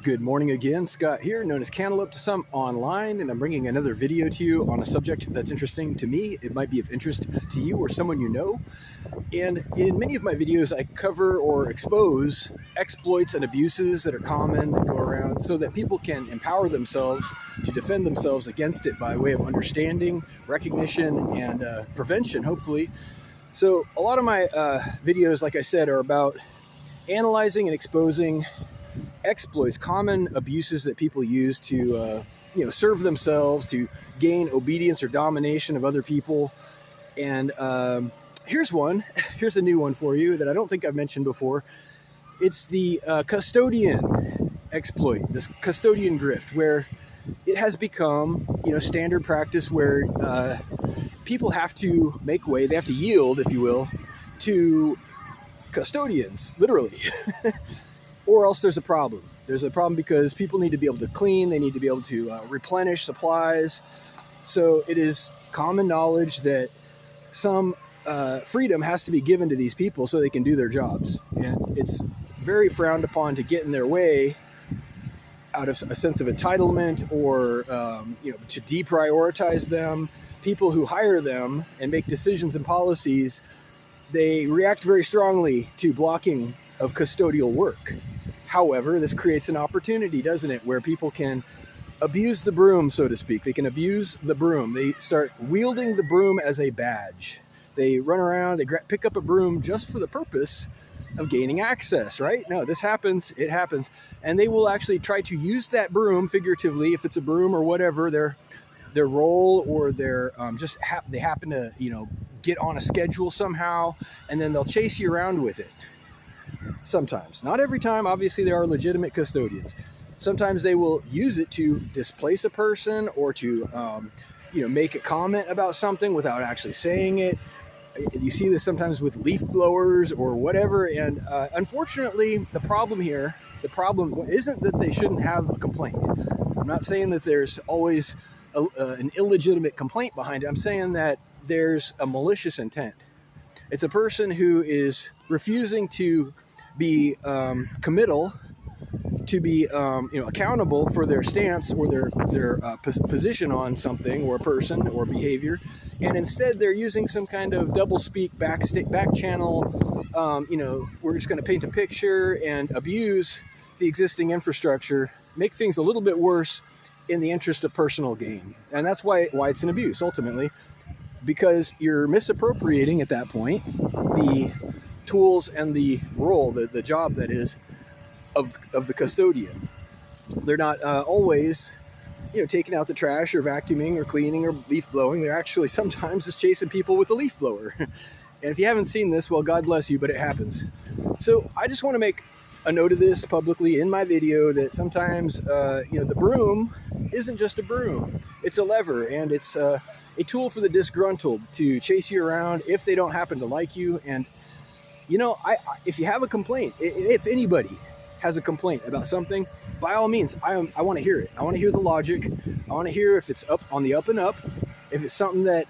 Good morning again, Scott here, known as Cantaloupe to some online, and I'm bringing another video to you on a subject that's interesting to me. It might be of interest to you or someone you know. And in many of my videos, I cover or expose exploits and abuses that are common that go around so that people can empower themselves to defend themselves against it by way of understanding, recognition, and prevention, hopefully. So a lot of my videos, like I said, are about analyzing and exposing exploits, common abuses that people use to serve themselves, to gain obedience or domination of other people. And here's a new one for you that I don't think I've mentioned before. It's the custodian exploit, this custodian grift, where it has become standard practice where people have to make way, they have to yield, if you will, to custodians, literally. Or else there's a problem. There's a problem because people need to be able to clean, they need to be able to replenish supplies. So it is common knowledge that some freedom has to be given to these people so they can do their jobs. And it's very frowned upon to get in their way out of a sense of entitlement or to deprioritize them. People who hire them and make decisions and policies, they react very strongly to blocking of custodial work. However, this creates an opportunity, doesn't it, where people can abuse the broom, so to speak. They can abuse the broom. They start wielding the broom as a badge. They run around, they pick up a broom just for the purpose of gaining access, right? No, this happens, it happens. And they will actually try to use that broom figuratively, if it's a broom or whatever, their role or their they happen to, get on a schedule somehow, and then they'll chase you around with it. Sometimes, not every time. Obviously, there are legitimate custodians. Sometimes they will use it to displace a person or to, make a comment about something without actually saying it. You see this sometimes with leaf blowers or whatever. And unfortunately, the problem isn't that they shouldn't have a complaint. I'm not saying that there's always an illegitimate complaint behind it. I'm saying that there's a malicious intent. It's a person who is refusing to be committal, to be accountable for their stance or their position on something or a person or behavior, and instead they're using some kind of double speak, back channel. We're just going to paint a picture and abuse the existing infrastructure, make things a little bit worse in the interest of personal gain, and that's why it's an abuse ultimately. Because you're misappropriating at that point the tools and the role, the job that is of the custodian. They're not always, taking out the trash or vacuuming or cleaning or leaf blowing. They're actually sometimes just chasing people with a leaf blower. And if you haven't seen this, well, God bless you, but it happens. So I just want to make a note of this publicly in my video that sometimes, the broom isn't just a broom. It's a lever, and it's a tool for the disgruntled to chase you around if they don't happen to like you. And, if you have a complaint, if anybody has a complaint about something, by all means, I want to hear it. I want to hear the logic. I want to hear if it's up on the up and up, if it's something that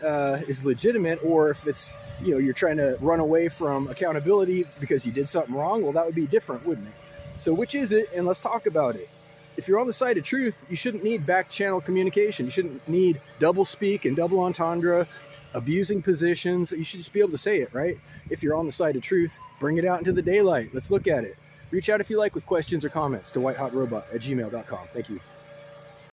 is legitimate, or if it's, you're trying to run away from accountability because you did something wrong. Well, that would be different, wouldn't it? So which is it? And let's talk about it. If you're on the side of truth, you shouldn't need back channel communication. You shouldn't need double speak and double entendre, abusing positions. You should just be able to say it, right? If you're on the side of truth, bring it out into the daylight. Let's look at it. Reach out if you like with questions or comments to whitehotrobot@gmail.com. Thank you.